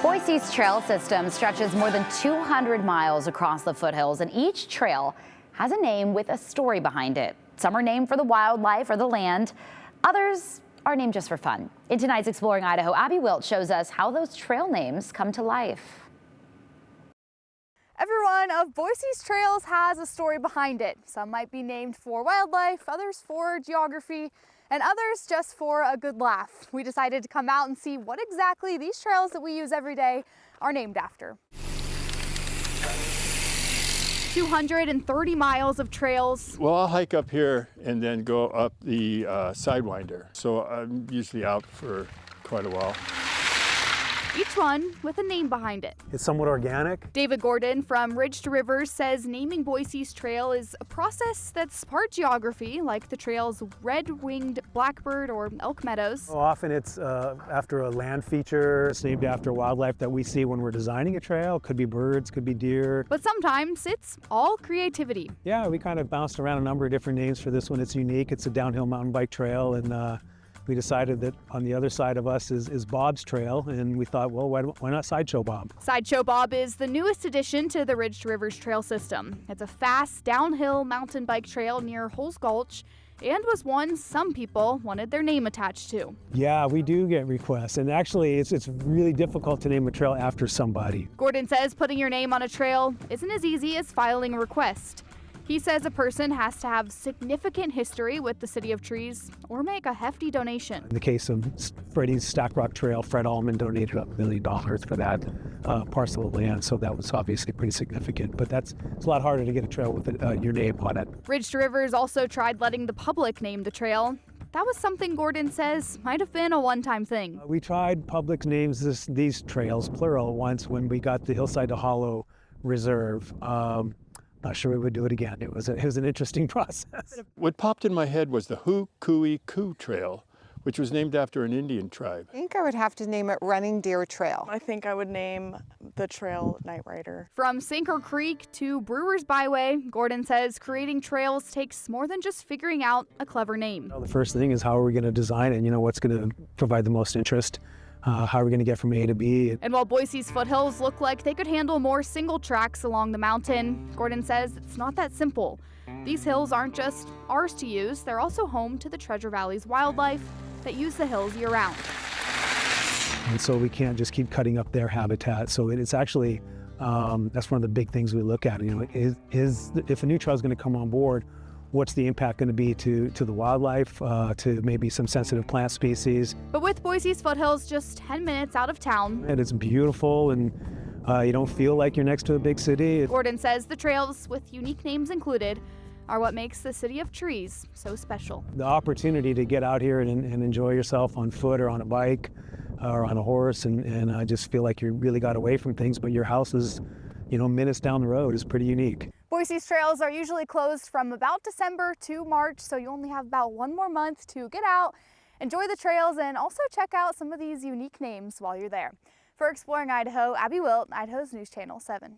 Boise's trail system stretches more than 200 miles across the foothills, and each trail has a name with a story behind it. Some are named for the wildlife or the land. Others are named just for fun. In tonight's Exploring Idaho, Abby Wilt shows us how those trail names come to life. Every one of Boise's trails has a story behind it. Some might be named for wildlife, others for geography, and others just for a good laugh. We decided to come out and see what exactly these trails that we use every day are named after. 230 miles of trails. Well, I'll hike up here and then go up the Sidewinder. So I'm usually out for quite a while. Each one with a name behind it. It's somewhat organic. David Gordon from Ridge to Rivers says naming Boise's trail is a process that's part geography, like the trail's red-winged blackbird or elk meadows. Often it's after a land feature. It's named after wildlife that we see when we're designing a trail. Could be birds, could be deer. But sometimes it's all creativity. Yeah, we kind of bounced around a number of different names for this one. It's unique. It's a downhill mountain bike trail, and we decided that on the other side of us is Bob's Trail, and we thought, well, why not Sideshow Bob? Sideshow Bob is the newest addition to the Ridge to Rivers trail system. It's a fast downhill mountain bike trail near Holes Gulch, and was one some people wanted their name attached to. Yeah, we do get requests, and actually it's really difficult to name a trail after somebody. Gordon says putting your name on a trail isn't as easy as filing a request. He says a person has to have significant history with the City of Trees or make a hefty donation. In the case of Freddie's Stack Rock Trail, Fred Allman donated $1 million for that parcel of land, so that was obviously pretty significant. But it's a lot harder to get a trail with your name on it. Ridge to Rivers also tried letting the public name the trail. That was something Gordon says might have been a one-time thing. We tried public names these trails, plural, once when we got the Hillside to Hollow Reserve. Not sure we would do it again. It was an interesting process. What popped in my head was the Hoo-Coo-Coo Trail, which was named after an Indian tribe. I think I would have to name it Running Deer Trail. I think I would name the trail Night Rider. From Sinker Creek to Brewer's Byway, Gordon says creating trails takes more than just figuring out a clever name. The first thing is how are we going to design it? What's going to provide the most interest? How are we going to get from A to B? And while Boise's foothills look like they could handle more single tracks along the mountain, Gordon says it's not that simple. These hills aren't just ours to use, they're also home to the Treasure Valley's wildlife that use the hills year-round. And so we can't just keep cutting up their habitat. So it's actually, that's one of the big things we look at. If a new trail is going to come on board, what's the impact going to be to the wildlife, to maybe some sensitive plant species. But with Boise's foothills just 10 minutes out of town. And it's beautiful, and you don't feel like you're next to a big city. Gordon says the trails, with unique names included, are what makes the City of Trees so special. The opportunity to get out here and enjoy yourself on foot or on a bike or on a horse, and I just feel like you really got away from things, but your house is, minutes down the road is pretty unique. Boise's trails are usually closed from about December to March, so you only have about one more month to get out, enjoy the trails, and also check out some of these unique names while you're there. For Exploring Idaho, Abby Wilt, Idaho's News Channel 7.